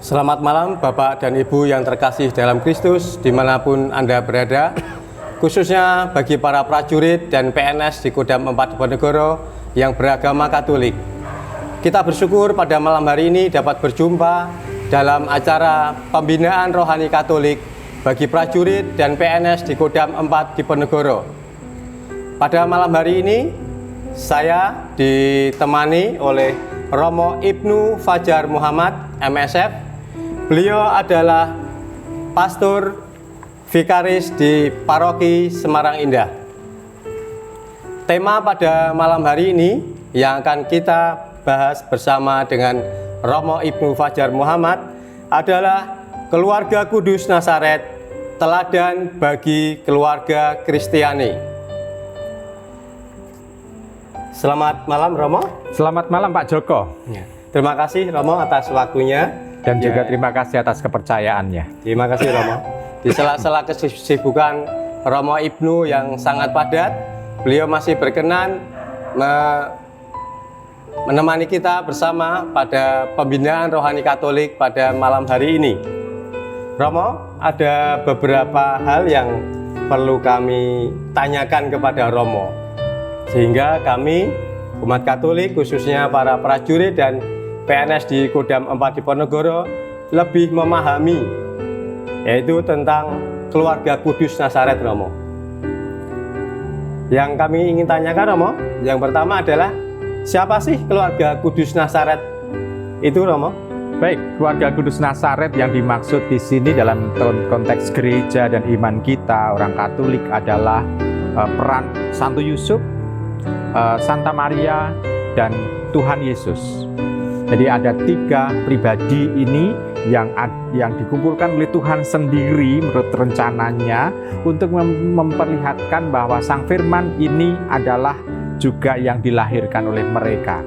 Selamat malam Bapak dan Ibu yang terkasih dalam Kristus dimanapun Anda berada, khususnya bagi para prajurit dan PNS di Kodam 4 Diponegoro yang beragama Katolik. Kita bersyukur pada malam hari ini dapat berjumpa dalam acara pembinaan rohani Katolik bagi prajurit dan PNS di Kodam 4 Diponegoro. Pada malam hari ini saya ditemani oleh Romo Ibnu Fajar Muhammad, MSF. Beliau adalah pastor vikaris di Paroki Semarang Indah. Tema pada malam hari ini yang akan kita bahas bersama dengan Romo Ibnu Fajar Muhammad adalah keluarga kudus Nazaret, teladan bagi keluarga Kristiani. Selamat malam Romo. Selamat malam Pak Joko. Terima kasih Romo atas waktunya. Dan juga terima kasih atas kepercayaannya. Terima kasih Romo. Di sela-sela kesibukan Romo Ibnu yang sangat padat, beliau masih berkenan menemani kita bersama pada pembinaan rohani Katolik pada malam hari ini. Romo, ada beberapa hal yang perlu kami tanyakan kepada Romo, sehingga kami umat Katolik, khususnya para prajurit dan PNS di Kodam 4 Diponegoro lebih memahami, yaitu tentang keluarga kudus Nazaret, Romo. Yang kami ingin tanyakan, Romo, yang pertama adalah siapa sih keluarga kudus Nazaret itu, Romo? Baik, keluarga kudus Nazaret yang dimaksud di sini dalam konteks gereja dan iman kita orang Katolik adalah peran Santo Yusuf, Santa Maria, dan Tuhan Yesus. Jadi ada 3 pribadi ini yang dikumpulkan oleh Tuhan sendiri menurut rencananya untuk memperlihatkan bahwa Sang Firman ini adalah juga yang dilahirkan oleh mereka.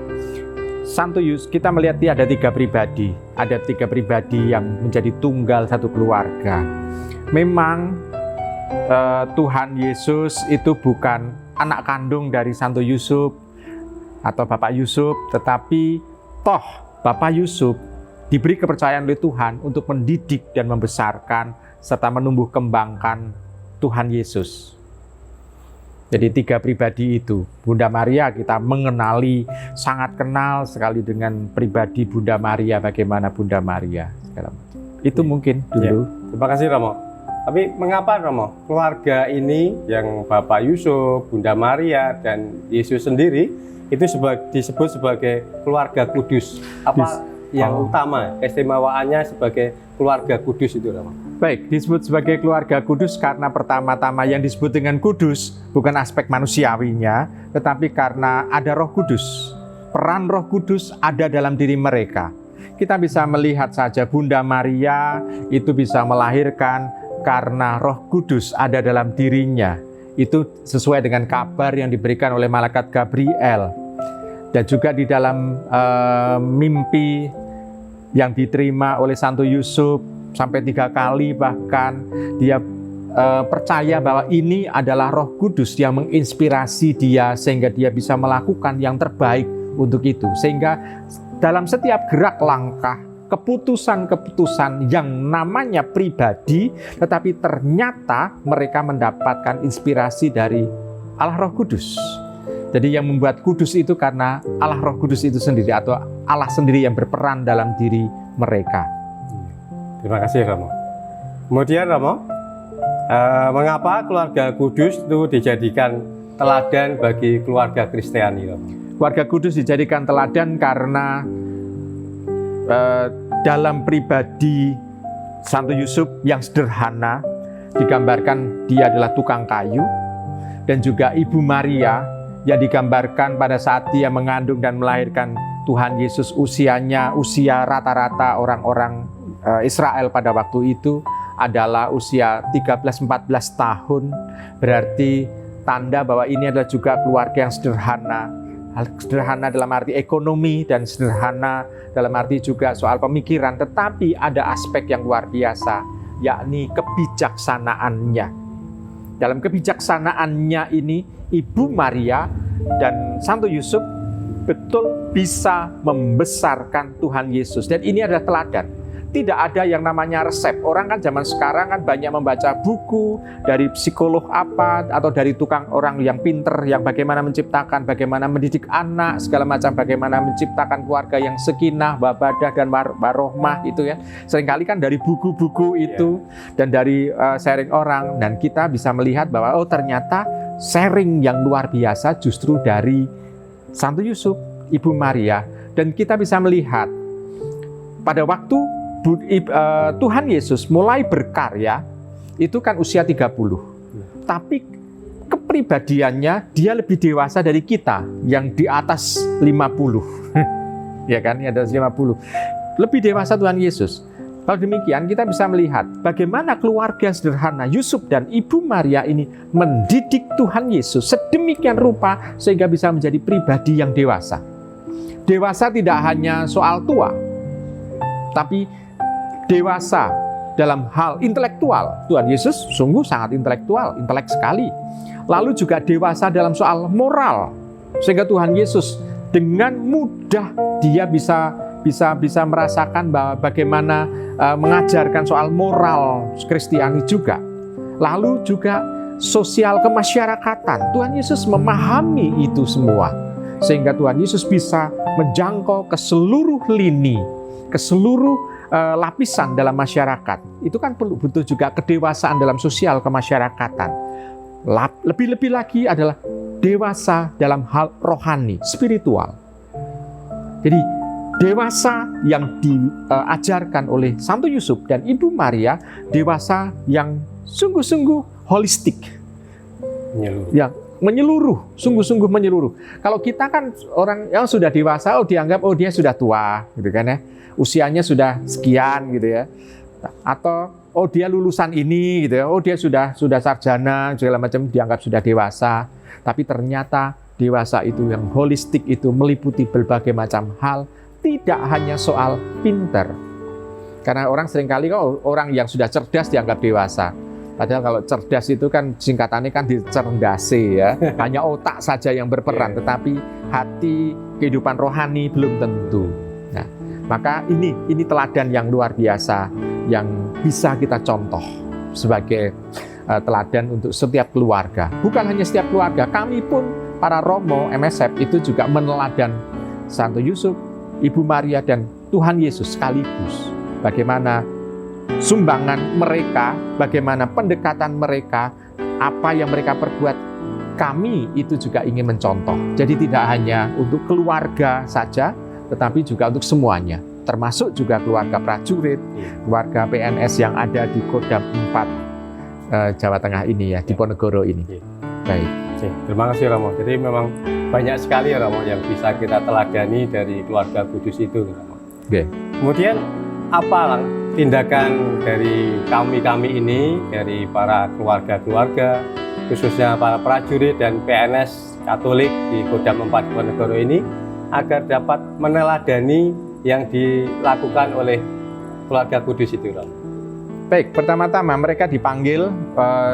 Santo Yusuf, kita melihat ada 3 pribadi. Ada 3 pribadi yang menjadi tunggal satu keluarga. Memang Tuhan Yesus itu bukan anak kandung dari Santo Yusuf atau Bapak Yusuf, tetapi toh Bapak Yusuf diberi kepercayaan oleh Tuhan untuk mendidik dan membesarkan serta menumbuh kembangkan Tuhan Yesus. Jadi 3 pribadi itu. Bunda Maria kita mengenali, sangat kenal sekali dengan pribadi Bunda Maria, bagaimana Bunda Maria. Itu mungkin dulu. Ya, terima kasih Romo. Tapi mengapa Romo, keluarga ini yang Bapak Yusuf, Bunda Maria, dan Yesus sendiri itu disebut sebagai keluarga kudus? Apa yang utama keistimewaannya sebagai keluarga kudus itu, Romo? Baik, disebut sebagai keluarga kudus karena pertama-tama yang disebut dengan kudus bukan aspek manusiawinya, tetapi karena ada Roh Kudus. Peran Roh Kudus ada dalam diri mereka. Kita bisa melihat saja Bunda Maria itu bisa melahirkan karena Roh Kudus ada dalam dirinya. Itu sesuai dengan kabar yang diberikan oleh malaikat Gabriel. Dan juga di dalam mimpi yang diterima oleh Santo Yusuf sampai 3 kali bahkan dia percaya bahwa ini adalah Roh Kudus yang menginspirasi dia sehingga dia bisa melakukan yang terbaik untuk itu. Sehingga dalam setiap gerak langkah, keputusan-keputusan yang namanya pribadi, tetapi ternyata mereka mendapatkan inspirasi dari Allah Roh Kudus. Jadi yang membuat kudus itu karena Allah Roh Kudus itu sendiri atau Allah sendiri yang berperan dalam diri mereka. Terima kasih Romo. Kemudian Romo, mengapa keluarga kudus itu dijadikan teladan bagi keluarga Kristiani, Romo? Keluarga kudus dijadikan teladan karena dalam pribadi Santo Yusuf yang sederhana digambarkan dia adalah tukang kayu, dan juga Ibu Maria yang digambarkan pada saat dia mengandung dan melahirkan Tuhan Yesus usianya usia rata-rata orang-orang Israel pada waktu itu adalah usia 13-14 tahun. Berarti tanda bahwa ini adalah juga keluarga yang sederhana. Sederhana dalam arti ekonomi dan sederhana dalam arti juga soal pemikiran. Tetapi ada aspek yang luar biasa, yakni kebijaksanaannya. Dalam kebijaksanaannya ini, Ibu Maria dan Santo Yusuf betul bisa membesarkan Tuhan Yesus. Dan ini adalah teladan. tidak ada yang namanya resep. Orang kan zaman sekarang kan banyak membaca buku dari psikolog apa atau dari tukang orang yang pinter yang bagaimana menciptakan, bagaimana mendidik anak, segala macam, bagaimana menciptakan keluarga yang sakinah, mawaddah dan warohmah itu ya. Seringkali kan dari buku-buku itu dan dari sharing orang, dan kita bisa melihat bahwa oh ternyata sharing yang luar biasa justru dari Santo Yusuf, Ibu Maria. Dan kita bisa melihat pada waktu Tuhan Yesus mulai berkarya itu kan usia 30. Tapi kepribadiannya dia lebih dewasa dari kita yang di atas 50. Ya kan, di atas 50. Lebih dewasa Tuhan Yesus. Kalau demikian kita bisa melihat bagaimana keluarga sederhana Yusuf dan Ibu Maria ini mendidik Tuhan Yesus sedemikian rupa sehingga bisa menjadi pribadi yang dewasa. Dewasa tidak hanya soal tua, tapi dewasa dalam hal intelektual. Tuhan Yesus sungguh sangat intelektual, intelek sekali. Lalu juga dewasa dalam soal moral, sehingga Tuhan Yesus dengan mudah dia bisa merasakan bahwa bagaimana mengajarkan soal moral Kristiani juga. Lalu juga sosial kemasyarakatan. Tuhan Yesus memahami itu semua, sehingga Tuhan Yesus bisa menjangkau ke seluruh lini, ke seluruh lapisan dalam masyarakat. Itu kan butuh juga kedewasaan dalam sosial kemasyarakatan. Lebih-lebih lagi adalah dewasa dalam hal rohani, spiritual. Jadi dewasa yang diajarkan oleh Santo Yusuf dan Ibu Maria, dewasa yang sungguh-sungguh holistik, yang menyeluruh, sungguh-sungguh menyeluruh. Kalau kita kan orang yang sudah dewasa, dianggap dia sudah tua, gitu kan ya, usianya sudah sekian, gitu ya, atau dia lulusan ini, gitu ya, dia sudah sarjana, segala macam, dianggap sudah dewasa. Tapi ternyata dewasa itu yang holistik itu meliputi berbagai macam hal, tidak hanya soal pinter. Karena orang seringkali orang yang sudah cerdas dianggap dewasa. Padahal kalau cerdas itu kan singkatannya kan dicerdasi ya. Hanya otak saja yang berperan, tetapi hati, kehidupan rohani belum tentu. Nah, maka ini teladan yang luar biasa yang bisa kita contoh sebagai teladan untuk setiap keluarga. Bukan hanya setiap keluarga, kami pun para Romo MSF itu juga meneladan Santo Yusuf, Ibu Maria dan Tuhan Yesus sekaligus. Bagaimana sumbangan mereka, bagaimana pendekatan mereka, apa yang mereka perbuat, kami itu juga ingin mencontoh. Jadi tidak hanya untuk keluarga saja, tetapi juga untuk semuanya. Termasuk juga keluarga prajurit, keluarga PNS yang ada di Kodam 4 Jawa Tengah ini ya, di Ponegoro ini. Baik. Terima kasih Romo. Jadi memang banyak sekali ya Romo yang bisa kita teladani dari keluarga kudus itu Romo. Oke. Kemudian apa tindakan dari kami ini, dari para keluarga-keluarga, khususnya para prajurit dan PNS Katolik di Kodam 4 Ponegoro ini, agar dapat meneladani yang dilakukan oleh keluarga kudus itu, Romo? Baik, pertama-tama mereka dipanggil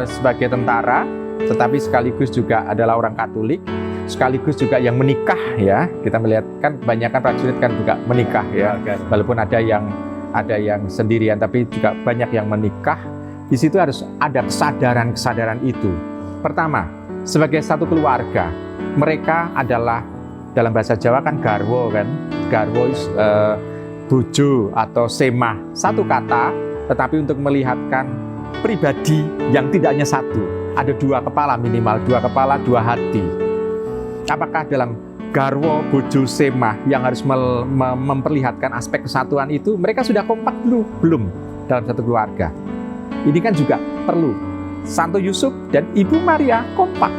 sebagai tentara, tetapi sekaligus juga adalah orang Katolik, sekaligus juga yang menikah ya. Kita melihat kan kebanyakan prajurit kan juga menikah ya, walaupun ada yang sendirian, tapi juga banyak yang menikah. Di situ harus ada kesadaran itu. Pertama, sebagai satu keluarga, mereka adalah dalam bahasa Jawa kan garwo kan, garwo bojo atau semah, satu kata, tetapi untuk melihatkan pribadi yang tidak hanya satu, ada dua kepala minimal, dua kepala, dua hati. Apakah dalam garwo, bojo, semah yang harus memperlihatkan aspek kesatuan itu, mereka sudah kompak belum dalam satu keluarga? Ini kan juga perlu. Santo Yusuf dan Ibu Maria kompak.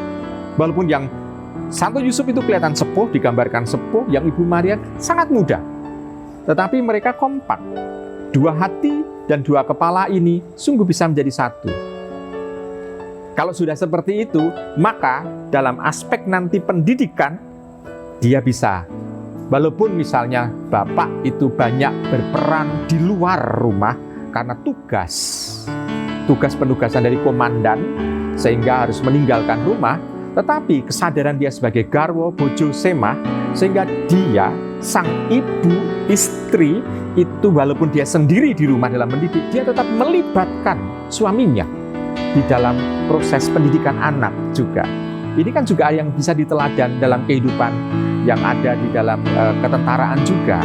Walaupun yang Santo Yusuf itu kelihatan sepuh, digambarkan sepuh, yang Ibu Maria sangat muda. Tetapi mereka kompak. Dua hati dan dua kepala ini sungguh bisa menjadi satu. Kalau sudah seperti itu, maka dalam aspek nanti pendidikan, dia bisa, walaupun misalnya bapak itu banyak berperan di luar rumah karena tugas penugasan dari komandan sehingga harus meninggalkan rumah, Tetapi kesadaran dia sebagai garwo, bojo, semah, sehingga dia, sang ibu, istri, itu walaupun dia sendiri di rumah dalam mendidik, dia tetap melibatkan suaminya di dalam proses pendidikan anak juga. Ini kan juga yang bisa diteladan dalam kehidupan yang ada di dalam ketentaraan juga.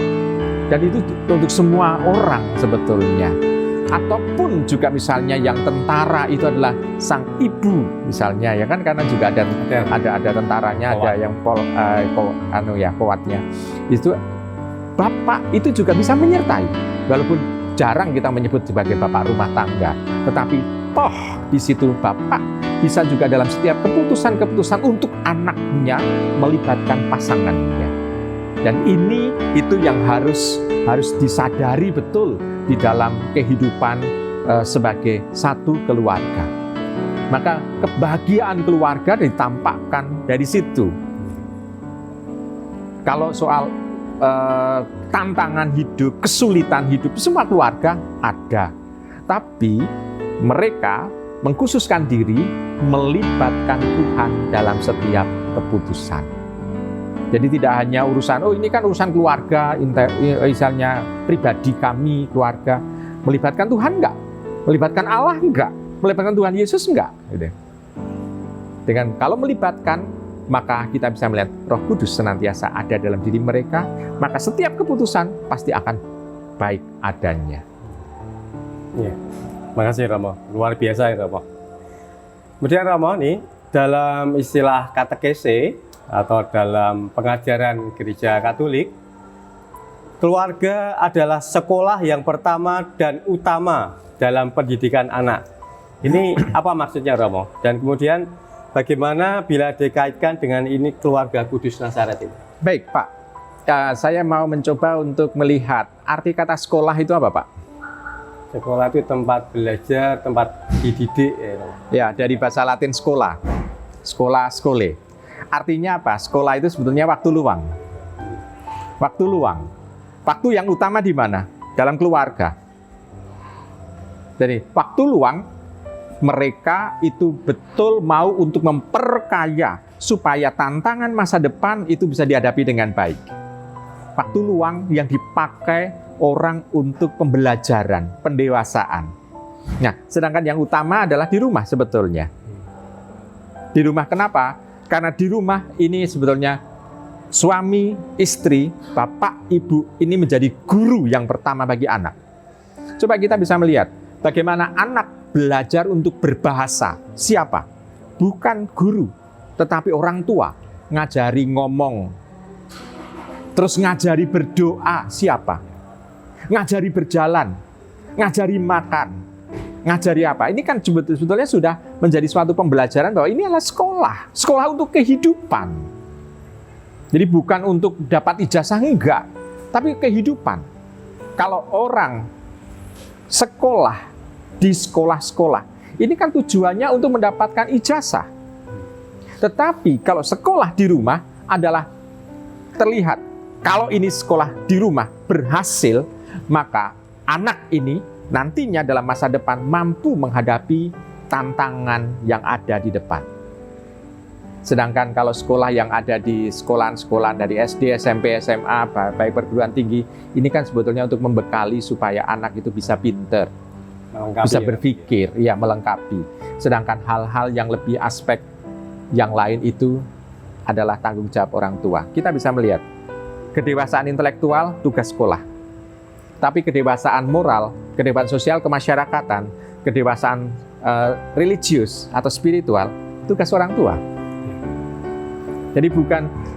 Dan itu untuk semua orang sebetulnya. Ataupun juga misalnya yang tentara itu adalah sang ibu misalnya, ya kan, karena juga ada tentaranya, ada yang kowatnya. Itu bapak itu juga bisa menyertai, walaupun jarang kita menyebut sebagai bapak rumah tangga, tetapi toh di situ bapak bisa juga dalam setiap keputusan-keputusan untuk anaknya melibatkan pasangannya. Dan ini itu yang harus disadari betul di dalam kehidupan sebagai satu keluarga. Maka kebahagiaan keluarga ditampakkan dari situ. Kalau soal tantangan hidup, kesulitan hidup, semua keluarga ada. Tapi mereka mengkhususkan diri melibatkan Tuhan dalam setiap keputusan. Jadi tidak hanya urusan, ini kan urusan keluarga, misalnya pribadi kami, keluarga. Melibatkan Tuhan enggak? Melibatkan Allah enggak? Melibatkan Tuhan Yesus enggak? Gitu. Dengan kalau melibatkan, maka kita bisa melihat Roh Kudus senantiasa ada dalam diri mereka, maka setiap keputusan pasti akan baik adanya. Ya, makasih Romo, luar biasa ya Romo. Kemudian Romo nih, dalam istilah katekese atau dalam pengajaran gereja Katolik, keluarga adalah sekolah yang pertama dan utama dalam pendidikan anak. Ini apa maksudnya Romo? Dan kemudian bagaimana bila dikaitkan dengan ini keluarga Kudus Nazaret ini? Baik Pak, saya mau mencoba untuk melihat arti kata sekolah itu apa Pak? Sekolah itu tempat belajar, tempat dididik. Ya, dari bahasa Latin sekolah, sekolah, skole. Artinya apa? Sekolah itu sebetulnya waktu luang. Waktu luang. Waktu yang utama di mana? Dalam keluarga. Jadi, waktu luang mereka itu betul mau untuk memperkaya supaya tantangan masa depan itu bisa dihadapi dengan baik. Waktu luang yang dipakai orang untuk pembelajaran, pendewasaan. Nah, sedangkan yang utama adalah di rumah sebetulnya. Di rumah kenapa? Karena di rumah ini sebetulnya suami, istri, bapak, ibu ini menjadi guru yang pertama bagi anak. Coba kita bisa melihat bagaimana anak belajar untuk berbahasa. Siapa? Bukan guru, tetapi orang tua. Ngajari ngomong. Terus ngajari berdoa. Siapa? Ngajari berjalan. Ngajari makan. Ngajari apa? Ini kan sebetulnya sudah menjadi suatu pembelajaran bahwa ini adalah sekolah. Sekolah untuk kehidupan. Jadi bukan untuk dapat ijazah, enggak. Tapi kehidupan. Kalau orang sekolah di sekolah-sekolah, ini kan tujuannya untuk mendapatkan ijazah. Tetapi kalau sekolah di rumah adalah terlihat. Kalau ini sekolah di rumah berhasil, maka anak ini nantinya dalam masa depan mampu menghadapi tantangan yang ada di depan. Sedangkan kalau sekolah yang ada di sekolahan-sekolahan dari SD, SMP, SMA, baik perguruan tinggi, ini kan sebetulnya untuk membekali supaya anak itu bisa pinter, bisa berpikir, ya melengkapi. Sedangkan hal-hal yang lebih aspek yang lain itu adalah tanggung jawab orang tua. Kita bisa melihat kedewasaan intelektual tugas sekolah. Tapi kedewasaan moral, kedewasaan sosial kemasyarakatan, kedewasaan religius atau spiritual, tugas orang tua. Jadi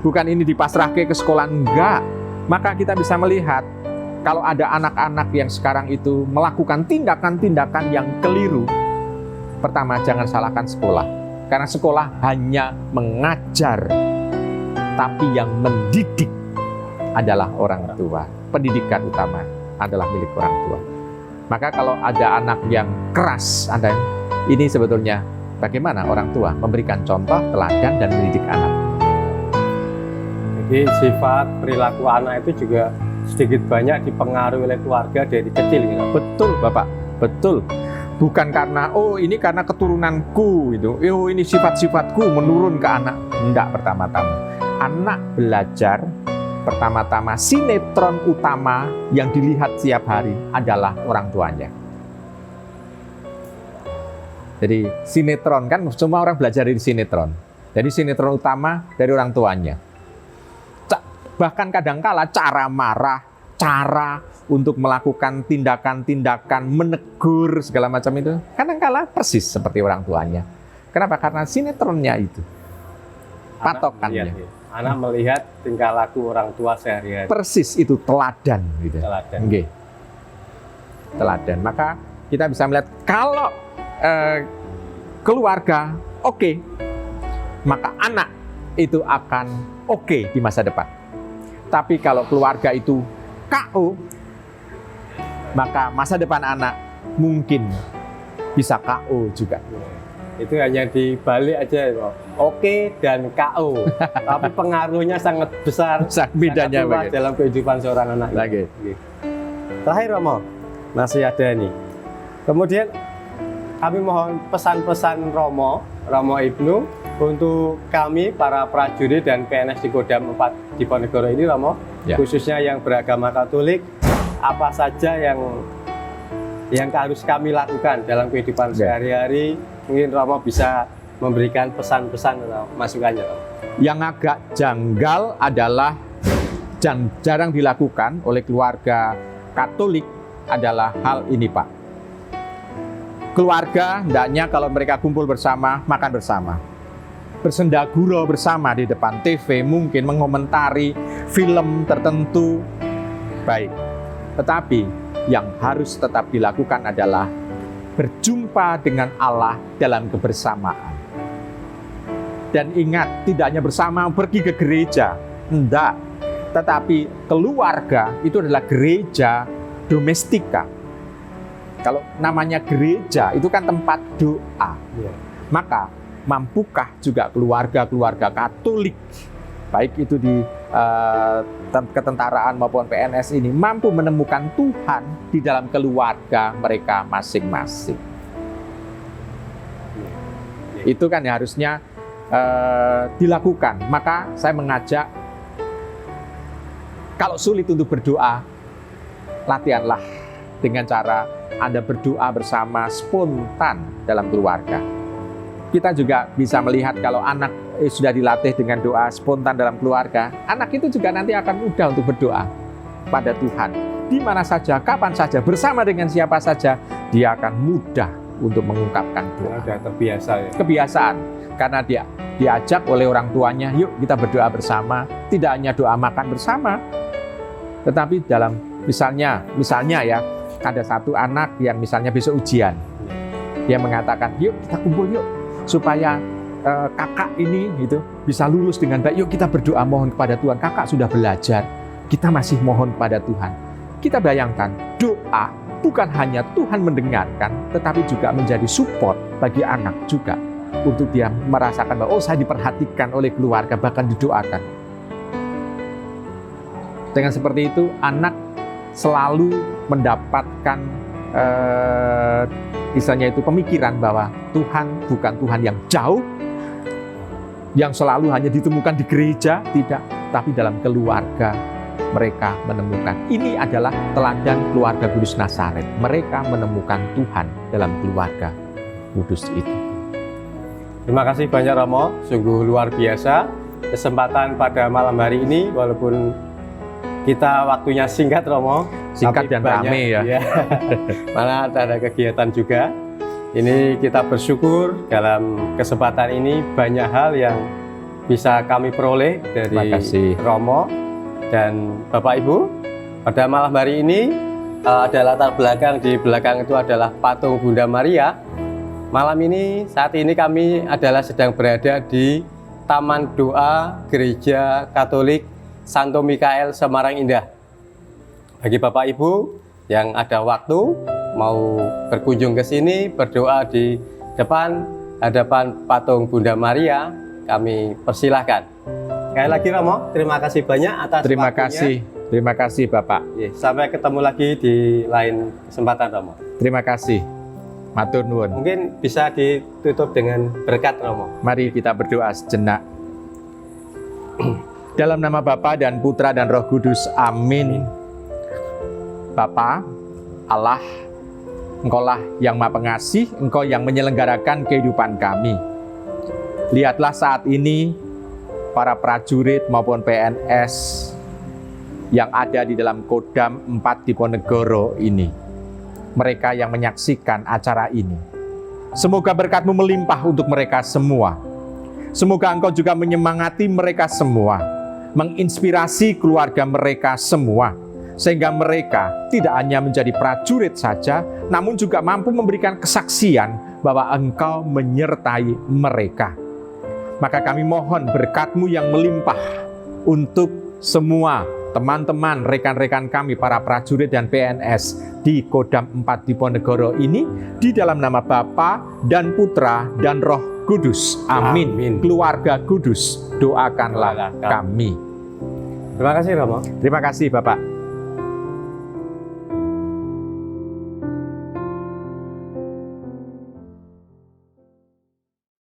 bukan ini dipasrahkan ke sekolah, enggak. Maka kita bisa melihat kalau ada anak-anak yang sekarang itu melakukan tindakan-tindakan yang keliru, pertama jangan salahkan sekolah. Karena sekolah hanya mengajar, tapi yang mendidik adalah orang tua. Pendidikan utama adalah milik orang tua. Maka kalau ada anak yang keras, ini sebetulnya bagaimana orang tua memberikan contoh, teladan, dan mendidik anak. Jadi sifat perilaku anak itu juga sedikit banyak dipengaruhi oleh keluarga dari kecil. Gitu. Betul Bapak, betul. Bukan karena, oh ini karena keturunanku, gitu. Oh ini sifat-sifatku menurun ke anak. Enggak, pertama-tama. Anak belajar, pertama-tama sinetron utama yang dilihat setiap hari adalah orang tuanya. Jadi sinetron kan, semua orang belajar dari sinetron. Jadi sinetron utama dari orang tuanya. Bahkan kadangkala cara marah, cara untuk melakukan tindakan-tindakan, menegur segala macam itu, kadangkala persis seperti orang tuanya. Kenapa? Karena sinetronnya itu, patokannya. Anak melihat tingkah laku orang tua sehari-hari. Persis itu teladan. Gitu. Teladan. Okay. Teladan. Maka kita bisa melihat kalau keluarga oke, maka anak itu akan oke di masa depan. Tapi kalau keluarga itu KO, maka masa depan anak mungkin bisa KO juga. Itu hanya dibalik aja, oke dan KO. Tapi pengaruhnya sangat besar, bedanya sangat luas dalam kehidupan seorang anak. Lagi. Terakhir Romo, masih ada nih. Kemudian kami mohon pesan-pesan Romo Ibnu untuk kami para prajurit dan PNS di Kodam 4 Diponegoro ini, Romo, khususnya yang beragama Katolik, apa saja yang harus kami lakukan dalam kehidupan sehari-hari. Mungkin Romo bisa memberikan pesan-pesan atau masukannya, Romo. Yang agak janggal adalah jarang dilakukan oleh keluarga Katolik adalah hal ini, Pak. Keluarga hendaknya kalau mereka kumpul bersama, makan bersama, bersendagurau bersama di depan TV, mungkin mengomentari film tertentu, baik. Tetapi yang harus tetap dilakukan adalah berjumpa dengan Allah dalam kebersamaan. Dan ingat, tidak hanya bersama pergi ke gereja, enggak. Tetapi keluarga itu adalah gereja domestika. Kalau namanya gereja, itu kan tempat doa. Maka mampukah juga keluarga-keluarga Katolik, baik itu di ketentaraan maupun PNS ini, mampu menemukan Tuhan di dalam keluarga mereka masing-masing. Itu kan yang harusnya dilakukan. Maka saya mengajak, kalau sulit untuk berdoa, latihanlah dengan cara Anda berdoa bersama spontan dalam keluarga. Kita juga bisa melihat kalau anak sudah dilatih dengan doa spontan dalam keluarga, anak itu juga nanti akan mudah untuk berdoa pada Tuhan. Di mana saja, kapan saja, bersama dengan siapa saja, dia akan mudah untuk mengungkapkan doa. Sudah terbiasa ya. Kebiasaan, karena dia diajak oleh orang tuanya, yuk kita berdoa bersama. Tidak hanya doa makan bersama, tetapi dalam misalnya ya, ada satu anak yang misalnya besok ujian, dia mengatakan, yuk kita kumpul yuk, supaya kakak ini gitu bisa lulus dengan baik. Yuk kita berdoa mohon kepada Tuhan. Kakak sudah belajar, kita masih mohon kepada Tuhan. Kita bayangkan, doa bukan hanya Tuhan mendengarkan, tetapi juga menjadi support bagi anak juga, untuk dia merasakan bahwa, oh saya diperhatikan oleh keluarga, bahkan didoakan. Dengan seperti itu, anak selalu mendapatkan misalnya itu pemikiran bahwa Tuhan bukan Tuhan yang jauh, yang selalu hanya ditemukan di gereja, tidak, tapi dalam keluarga mereka menemukan. Ini adalah teladan keluarga Kudus Nazaret. Mereka menemukan Tuhan dalam keluarga kudus itu. Terima kasih banyak Romo, sungguh luar biasa kesempatan pada malam hari ini, walaupun kita waktunya singkat Romo, singkat dan rame ya. Malah ada kegiatan juga. Ini kita bersyukur dalam kesempatan ini banyak hal yang bisa kami peroleh dari Romo dan Bapak Ibu. Pada malam hari ini ada latar belakang, di belakang itu adalah patung Bunda Maria. Malam ini, saat ini kami adalah sedang berada di Taman Doa Gereja Katolik Santo Mikael Semarang Indah. Bagi Bapak Ibu yang ada waktu mau berkunjung ke sini, berdoa di hadapan patung Bunda Maria, kami persilahkan. Sekali lagi Romo, terima kasih banyak atas waktunya. Terima kasih Bapak. Sampai ketemu lagi di lain kesempatan Romo. Terima kasih. Matur nuwun. Mungkin bisa ditutup dengan berkat Romo. Mari kita berdoa sejenak. Dalam nama Bapa dan Putra dan Roh Kudus, amin. Bapa, Allah, Engkaulah yang Maha Pengasih, Engkau yang menyelenggarakan kehidupan kami. Lihatlah saat ini para prajurit maupun PNS yang ada di dalam Kodam 4 Diponegoro ini. Mereka yang menyaksikan acara ini. Semoga berkat-Mu melimpah untuk mereka semua. Semoga Engkau juga menyemangati mereka semua, menginspirasi keluarga mereka semua, sehingga mereka tidak hanya menjadi prajurit saja, namun juga mampu memberikan kesaksian bahwa Engkau menyertai mereka. Maka kami mohon berkat-Mu yang melimpah untuk semua teman-teman, rekan-rekan kami, para prajurit dan PNS di Kodam 4 Diponegoro ini, di dalam nama Bapa dan Putra dan Roh Kudus. Amin. Amin. Keluarga Kudus, doakanlah kami. Terima kasih Romo. Terima kasih Bapak.